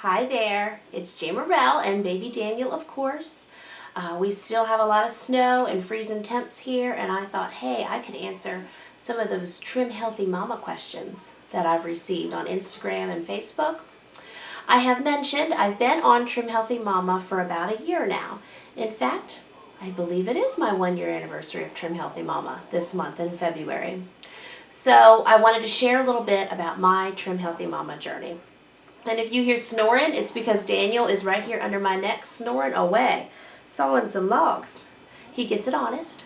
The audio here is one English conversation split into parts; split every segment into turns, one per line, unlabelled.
Hi there, it's Jamerrill and baby Daniel, of course. We still have a lot of snow and freezing temps here, and I thought, hey, I could answer some of those Trim Healthy Mama questions that I've received on Instagram and Facebook. I have mentioned I've been on Trim Healthy Mama for about a year now. In fact, I believe it is my 1-year anniversary of Trim Healthy Mama this month in February. So I wanted to share a little bit about my Trim Healthy Mama journey. And if you hear snoring, it's because Daniel is right here under my neck snoring away, sawing some logs. He gets it honest.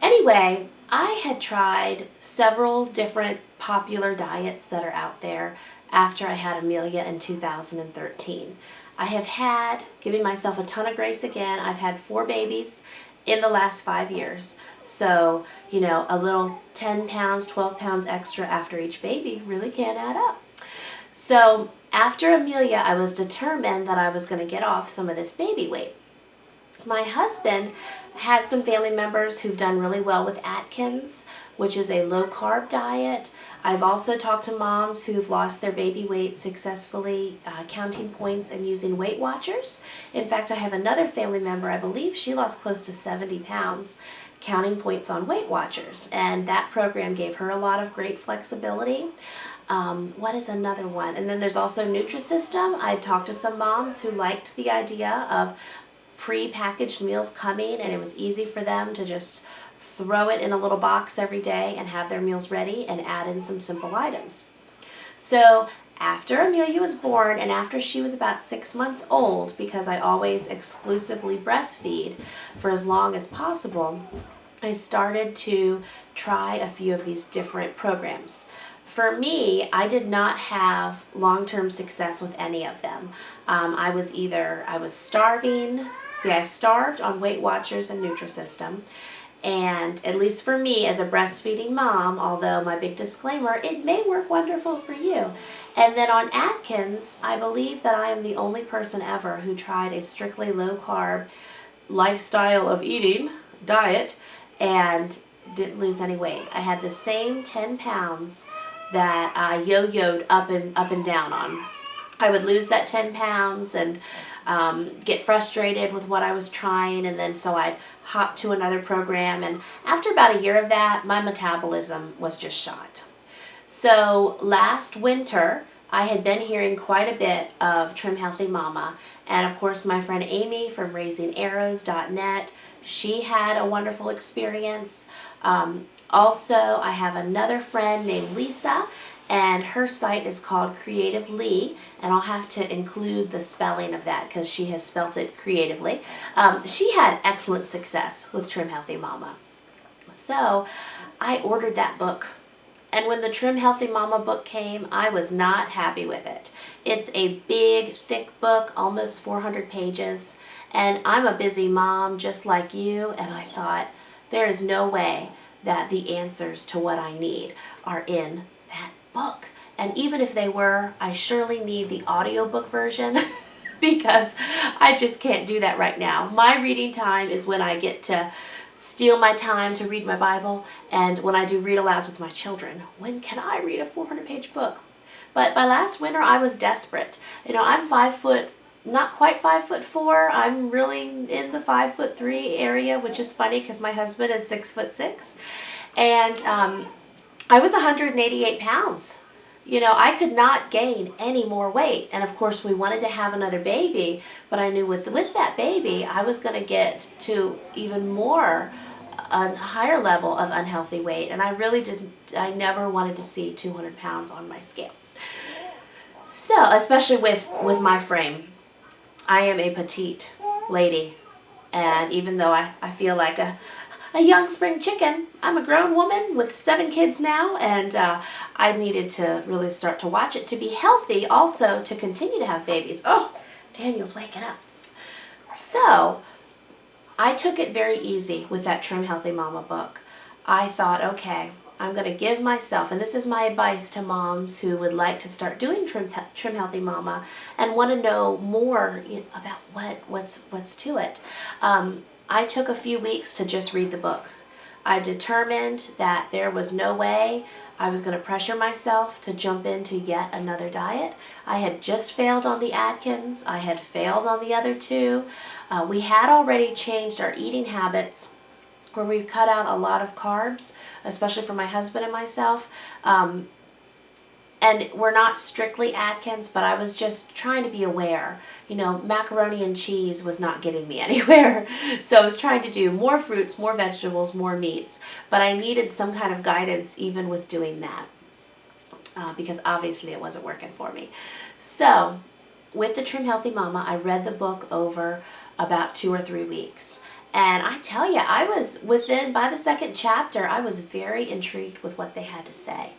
Anyway, I had tried several different popular diets that are out there after I had Amelia in 2013. I have had, giving myself a ton of grace again, I've had 4 babies in the last 5 years. So, a little 10 pounds, 12 pounds extra after each baby really can add up. So after Amelia, I was determined that I was going to get off some of this baby weight. My husband has some family members who've done really well with Atkins, which is a low-carb diet. I've also talked to moms who've lost their baby weight successfully counting points and using Weight Watchers. In fact, I have another family member, I believe she lost close to 70 pounds counting points on Weight Watchers, and that program gave her a lot of great flexibility. What is another one? And then there's also Nutrisystem. I talked to some moms who liked the idea of pre-packaged meals coming, and it was easy for them to just throw it in a little box every day and have their meals ready and add in some simple items. So after Amelia was born and after she was about 6 months old, because I always exclusively breastfeed for as long as possible, I started to try a few of these different programs. For me, I did not have long-term success with any of them. I was starving. See, I starved on Weight Watchers and Nutrisystem. And at least for me, as a breastfeeding mom, although my big disclaimer, it may work wonderful for you. And then on Atkins, I believe that I am the only person ever who tried a strictly low-carb lifestyle of eating diet and didn't lose any weight. I had the same 10 pounds that I yo-yoed up and down on. I would lose that 10 pounds and get frustrated with what I was trying, and then so I'd hop to another program, and after about a year of that, my metabolism was just shot. So last winter, I had been hearing quite a bit of Trim Healthy Mama, and of course my friend Amy from raisingarrows.net, she had a wonderful experience. Also, I have another friend named Lisa, and her site is called Creative Lee, and I'll have to include the spelling of that because she has spelt it creatively. She had excellent success with Trim Healthy Mama. So I ordered that book, and when the Trim Healthy Mama book came, I was not happy with it. It's a big, thick book, almost 400 pages, and I'm a busy mom just like you, and I thought, there is no way that the answers to what I need are in that book. And even if they were, I surely need the audiobook version because I just can't do that right now. My reading time is when I get to steal my time to read my Bible and when I do read alouds with my children. When can I read a 400-page book? But by last winter, I was desperate. I'm 5 foot, not quite 5'4". I'm really in the 5'3" area, which is funny because my husband is 6'6", and I was 188 pounds. I could not gain any more weight, and of course we wanted to have another baby, but I knew with that baby I was going to get to even more a higher level of unhealthy weight, and I never wanted to see 200 pounds on my scale. So, especially with my frame. I am a petite lady, and even though I feel like a young spring chicken, I'm a grown woman with 7 kids now, and I needed to really start to watch it to be healthy, also to continue to have babies. Oh, Daniel's waking up. So I took it very easy with that Trim Healthy Mama book. I thought, okay, I'm going to give myself, and this is my advice to moms who would like to start doing Trim Healthy Mama and want to know more about what's to it. I took a few weeks to just read the book. I determined that there was no way I was going to pressure myself to jump into yet another diet. I had just failed on the Atkins. I had failed on the other two. We had already changed our eating habits where we cut out a lot of carbs, especially for my husband and myself. And we're not strictly Atkins, but I was just trying to be aware. You know, macaroni and cheese was not getting me anywhere. So I was trying to do more fruits, more vegetables, more meats. But I needed some kind of guidance even with doing that. Because obviously it wasn't working for me. So with the Trim Healthy Mama, I read the book over about 2 or 3 weeks. And I tell you, I was by the second chapter, I was very intrigued with what they had to say.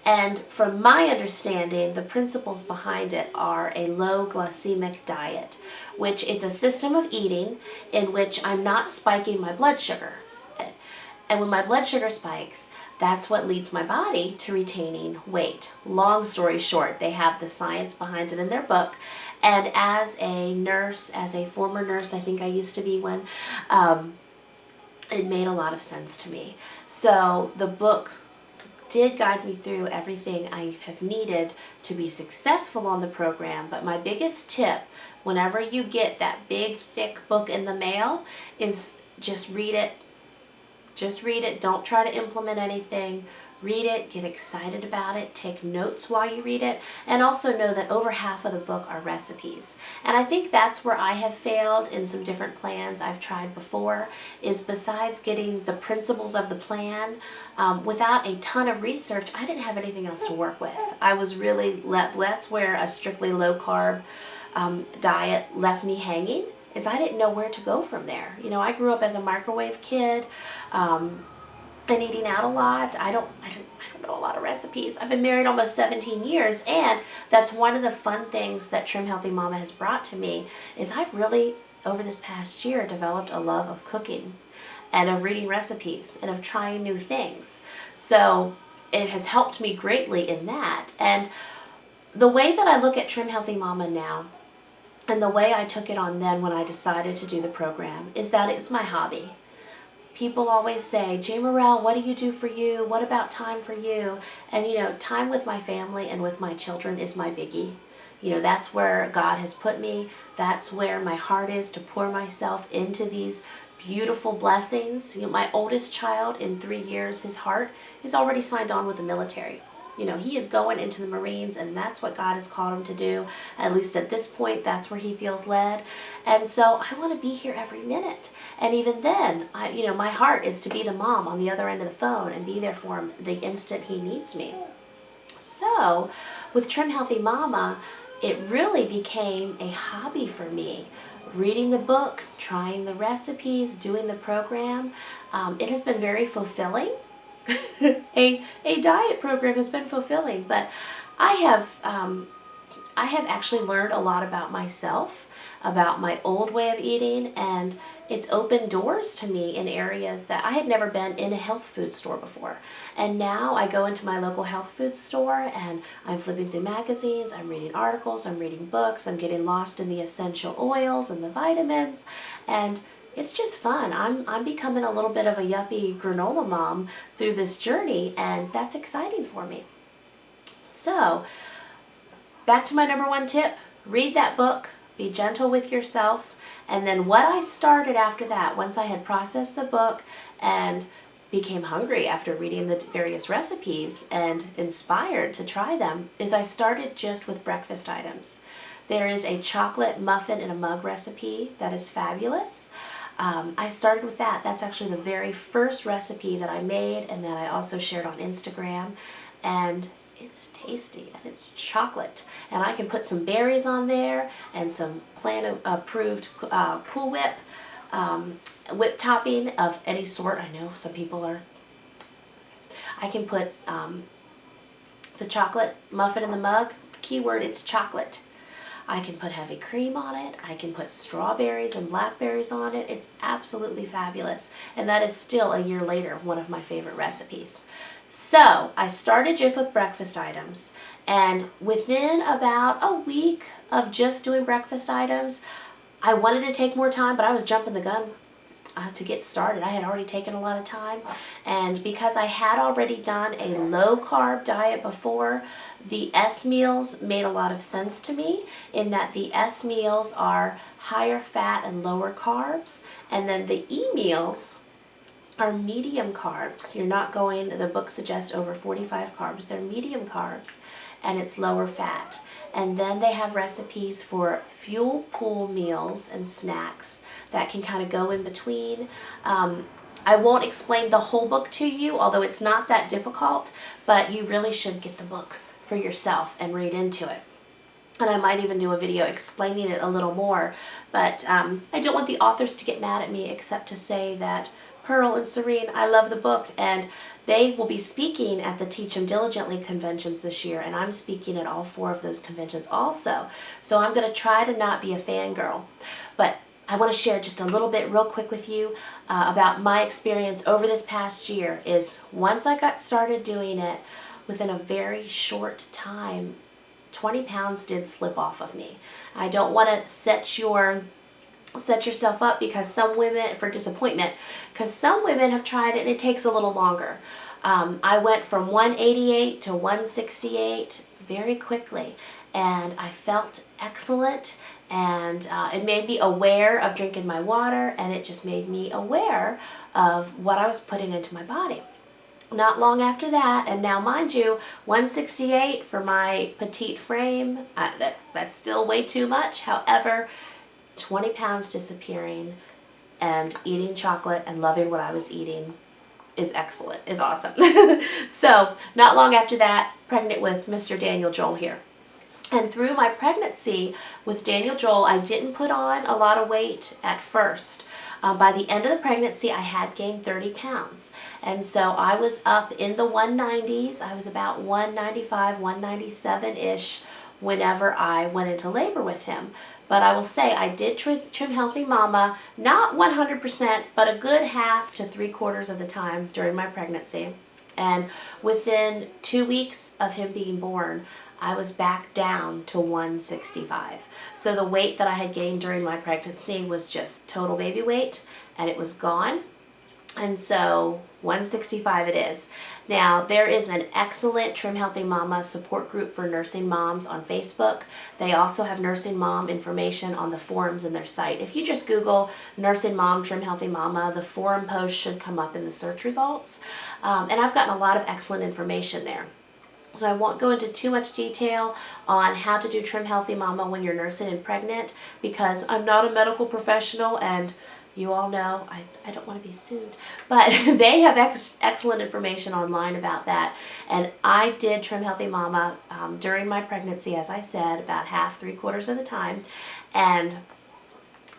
And from my understanding, the principles behind it are a low glycemic diet, which is a system of eating in which I'm not spiking my blood sugar. And when my blood sugar spikes, that's what leads my body to retaining weight. Long story short, they have the science behind it in their book. And as a nurse, as a former nurse, I think I used to be one, it made a lot of sense to me. So the book did guide me through everything I have needed to be successful on the program. But my biggest tip, whenever you get that big, thick book in the mail, is just read it. Just read it. Don't try to implement anything. Read it, get excited about it, take notes while you read it, and also know that over half of the book are recipes. And I think that's where I have failed in some different plans I've tried before, is besides getting the principles of the plan, without a ton of research, I didn't have anything else to work with. I was really, that's where a strictly low-carb diet left me hanging, is I didn't know where to go from there. You know, I grew up as a microwave kid, and eating out a lot. I don't know a lot of recipes. I've been married almost 17 years, and that's one of the fun things that Trim Healthy Mama has brought to me, is I've really, over this past year, developed a love of cooking and of reading recipes and of trying new things. So it has helped me greatly in that. And the way that I look at Trim Healthy Mama now, and the way I took it on then when I decided to do the program, is that it was my hobby. People always say, Jamerrill, what do you do for you? What about time for you? And you know, time with my family and with my children is my biggie. You know, that's where God has put me. That's where my heart is, to pour myself into these beautiful blessings. You know, my oldest child, in 3 years, his heart is already signed on with the military. You know, he is going into the Marines, and that's what God has called him to do. At least at this point, that's where he feels led. And so I want to be here every minute. And even then, my heart is to be the mom on the other end of the phone and be there for him the instant he needs me. So with Trim Healthy Mama, it really became a hobby for me. Reading the book, trying the recipes, doing the program, it has been very fulfilling. a diet program has been fulfilling, but I have actually learned a lot about myself, about my old way of eating, and it's opened doors to me in areas that I had never been in a health food store before. And now I go into my local health food store and I'm flipping through magazines, I'm reading articles, I'm reading books, I'm getting lost in the essential oils and the vitamins, and it's just fun. I'm becoming a little bit of a yuppie granola mom through this journey, and that's exciting for me. So, back to my number one tip, read that book, be gentle with yourself, and then what I started after that, once I had processed the book and became hungry after reading the various recipes and inspired to try them, is I started just with breakfast items. There is a chocolate muffin in a mug recipe that is fabulous. I started with that. That's actually the very first recipe that I made and that I also shared on Instagram. And it's tasty and it's chocolate. And I can put some berries on there and some plant-approved Cool Whip, whip topping of any sort. I know some people are. I can put the chocolate muffin in the mug. Keyword, it's chocolate. I can put heavy cream on it. I can put strawberries and blackberries on it. It's absolutely fabulous. And that is still, a year later, one of my favorite recipes. So I started just with breakfast items. And within about a week of just doing breakfast items, I wanted to take more time, but I was jumping the gun. to get started. I had already taken a lot of time, and because I had already done a low carb diet before, the S meals made a lot of sense to me, in that the S meals are higher fat and lower carbs, and then the E meals are medium carbs. You're not going, the book suggests over 45 carbs. They're medium carbs, and it's lower fat. And then they have recipes for fuel pool meals and snacks that can kind of go in between. I won't explain the whole book to you, although it's not that difficult, but you really should get the book for yourself and read into it. And I might even do a video explaining it a little more, but I don't want the authors to get mad at me, except to say that Pearl and Serene, I love the book, and they will be speaking at the THM Diligently conventions this year, and I'm speaking at all 4 of those conventions also. So I'm going to try to not be a fangirl. But I want to share just a little bit real quick with you about my experience over this past year. Is once I got started doing it, within a very short time, 20 pounds did slip off of me. I don't want to set yourself up because some women for disappointment, because some women have tried it and it takes a little longer. I went from 188 to 168 very quickly, and I felt excellent, and it made me aware of drinking my water, and it just made me aware of what I was putting into my body. Not long after that, and now mind you, 168 for my petite frame, that's still way too much. However, 20 pounds disappearing, and eating chocolate and loving what I was eating is excellent, is awesome. So not long after that, pregnant with Mr. Daniel Joel here. And through my pregnancy with Daniel Joel, I didn't put on a lot of weight at first. By the end of the pregnancy, I had gained 30 pounds. And so I was up in the 190s. I was about 195, 197-ish whenever I went into labor with him. But I will say I did trim Healthy Mama, not 100%, but a good half to 3/4 of the time during my pregnancy. And within 2 weeks of him being born, I was back down to 165. So the weight that I had gained during my pregnancy was just total baby weight, and it was gone. And so 165 it is. Now, there is an excellent Trim Healthy Mama support group for nursing moms on Facebook. They also have nursing mom information on the forums in their site. If you just Google nursing mom, Trim Healthy Mama, the forum post should come up in the search results. And I've gotten a lot of excellent information there. So I won't go into too much detail on how to do Trim Healthy Mama when you're nursing and pregnant, because I'm not a medical professional, and you all know I don't want to be sued. But they have excellent information online about that. And I did Trim Healthy Mama during my pregnancy, as I said, about half, 3/4 of the time. And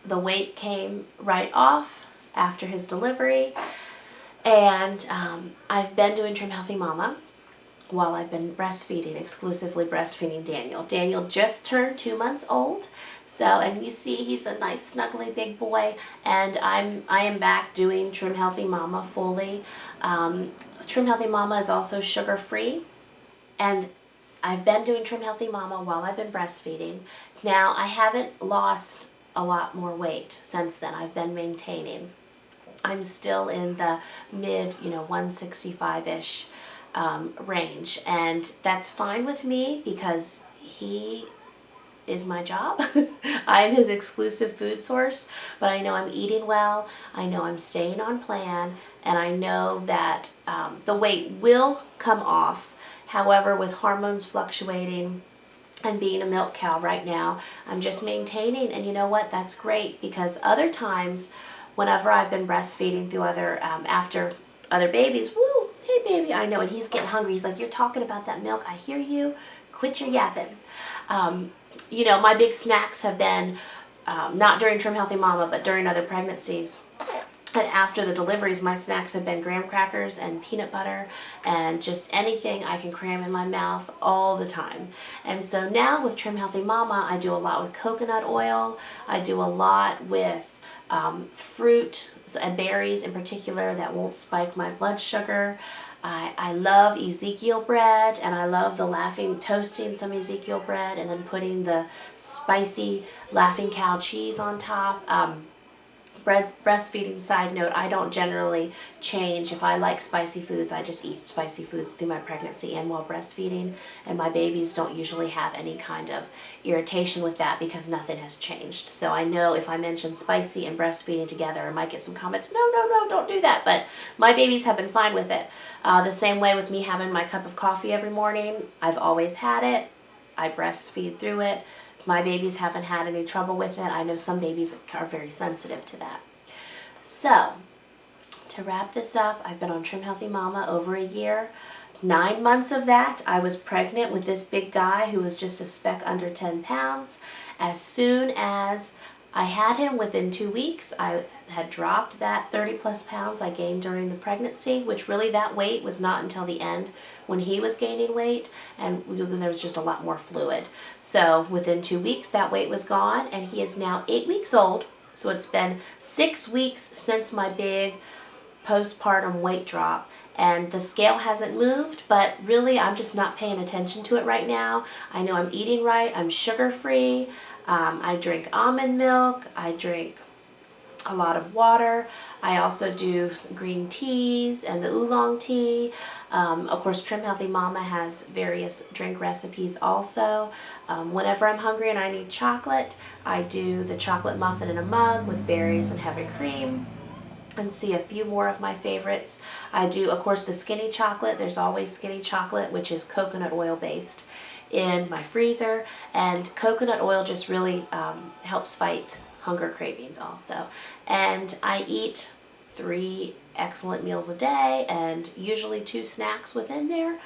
the weight came right off after his delivery. And I've been doing Trim Healthy Mama while I've been breastfeeding, exclusively breastfeeding Daniel. Daniel just turned 2 months old, so, and you see he's a nice snuggly big boy, and I am back doing Trim Healthy Mama fully. Trim Healthy Mama is also sugar-free, and I've been doing Trim Healthy Mama while I've been breastfeeding. Now, I haven't lost a lot more weight since then. I've been maintaining. I'm still in the mid, 165-ish range, and that's fine with me because he is my job. I'm his exclusive food source, but I know I'm eating well, I know I'm staying on plan, and I know that the weight will come off. However, with hormones fluctuating and being a milk cow right now, I'm just maintaining, and you know what, that's great, because other times whenever I've been breastfeeding through after other babies, woo, hey baby, I know, and he's getting hungry. He's like, you're talking about that milk, I hear you, quit your yapping. My big snacks have been, not during Trim Healthy Mama, but during other pregnancies. And after the deliveries, my snacks have been graham crackers and peanut butter and just anything I can cram in my mouth all the time. And so now with Trim Healthy Mama, I do a lot with coconut oil. I do a lot with fruit and berries in particular that won't spike my blood sugar. I love Ezekiel bread, and I love toasting some Ezekiel bread and then putting the spicy Laughing Cow cheese on top. Breastfeeding side note, I don't generally change. If I like spicy foods, I just eat spicy foods through my pregnancy and while breastfeeding, and my babies don't usually have any kind of irritation with that because nothing has changed. So I know if I mention spicy and breastfeeding together, I might get some comments, no, no, no, don't do that, but my babies have been fine with it. The same way with me having my cup of coffee every morning. I've always had it. I breastfeed through it. My babies haven't had any trouble with it. I know some babies are very sensitive to that. So, to wrap this up, I've been on Trim Healthy Mama over a year. 9 months of that, I was pregnant with this big guy who was just a speck under 10 pounds. As soon as I had him, within 2 weeks, I had dropped that 30 plus pounds I gained during the pregnancy, which really that weight was not until the end when he was gaining weight and when there was just a lot more fluid. So within 2 weeks, that weight was gone, and he is now 8 weeks old. So it's been 6 weeks since my big postpartum weight drop, and the scale hasn't moved, but really I'm just not paying attention to it right now. I know I'm eating right, I'm sugar-free, I drink almond milk, I drink a lot of water. I also do some green teas and the oolong tea. Of course, Trim Healthy Mama has various drink recipes also. Whenever I'm hungry and I need chocolate, I do the chocolate muffin in a mug with berries and heavy cream. And see a few more of my favorites. I do, of course, the skinny chocolate. There's always skinny chocolate, which is coconut oil based, in my freezer. And coconut oil just really helps fight hunger cravings also. And I eat 3 excellent meals a day and usually 2 snacks within there.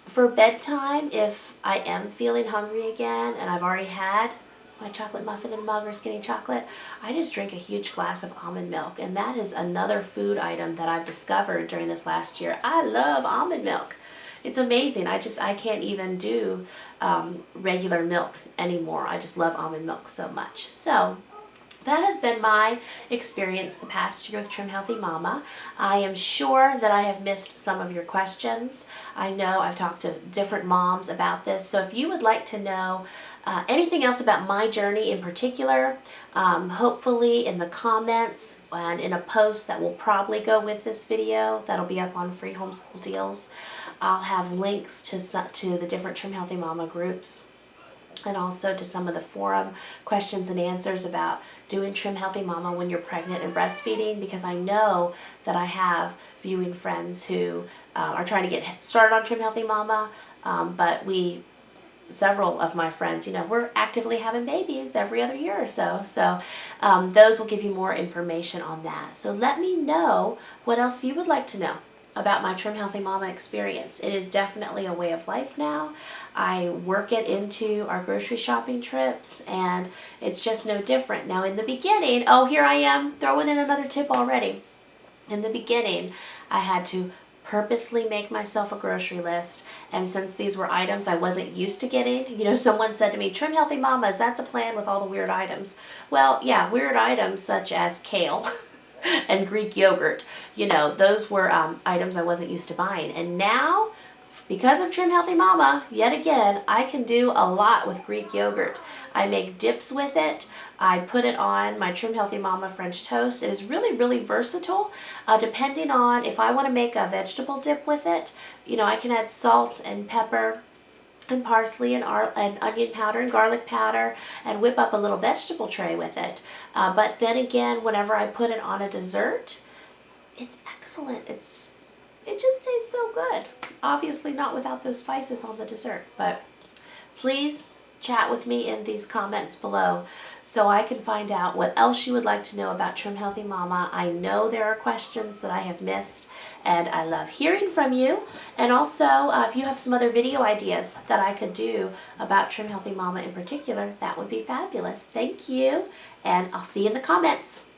For bedtime, if I am feeling hungry again and I've already had my chocolate muffin and mug or skinny chocolate, I just drink a huge glass of almond milk, and that is another food item that I've discovered during this last year. I love almond milk. It's amazing. I can't even do regular milk anymore. I just love almond milk so much. So that has been my experience the past year with Trim Healthy Mama. I am sure that I have missed some of your questions. I know I've talked to different moms about this, so if you would like to know anything else about my journey in particular, hopefully in the comments and in a post that will probably go with this video, that'll be up on Free Homeschool Deals, I'll have links to the different Trim Healthy Mama groups, and also to some of the forum questions and answers about doing Trim Healthy Mama when you're pregnant and breastfeeding, because I know that I have viewing friends who are trying to get started on Trim Healthy Mama, but several of my friends, we're actively having babies every other year or so. So those will give you more information on that. So let me know what else you would like to know about my Trim Healthy Mama experience. It is definitely a way of life now. I work it into our grocery shopping trips, and it's just no different. Now in the beginning, here I am throwing in another tip already. In the beginning, I had to purposely make myself a grocery list, and since these were items I wasn't used to getting, someone said to me, Trim Healthy Mama, is that the plan with all the weird items? Well, yeah, weird items such as kale and Greek yogurt, those were items I wasn't used to buying. And now, because of Trim Healthy Mama, yet again, I can do a lot with Greek yogurt. I make dips with it. I put it on my Trim Healthy Mama French toast. It is really, really versatile. Depending on if I want to make a vegetable dip with it, I can add salt and pepper and parsley and onion powder and garlic powder and whip up a little vegetable tray with it. But then again, whenever I put it on a dessert, it's excellent. It just tastes so good. Obviously not without those spices on the dessert, but please chat with me in these comments below so I can find out what else you would like to know about Trim Healthy Mama. I know there are questions that I have missed, and I love hearing from you. And also, if you have some other video ideas that I could do about Trim Healthy Mama in particular, that would be fabulous. Thank you, and I'll see you in the comments.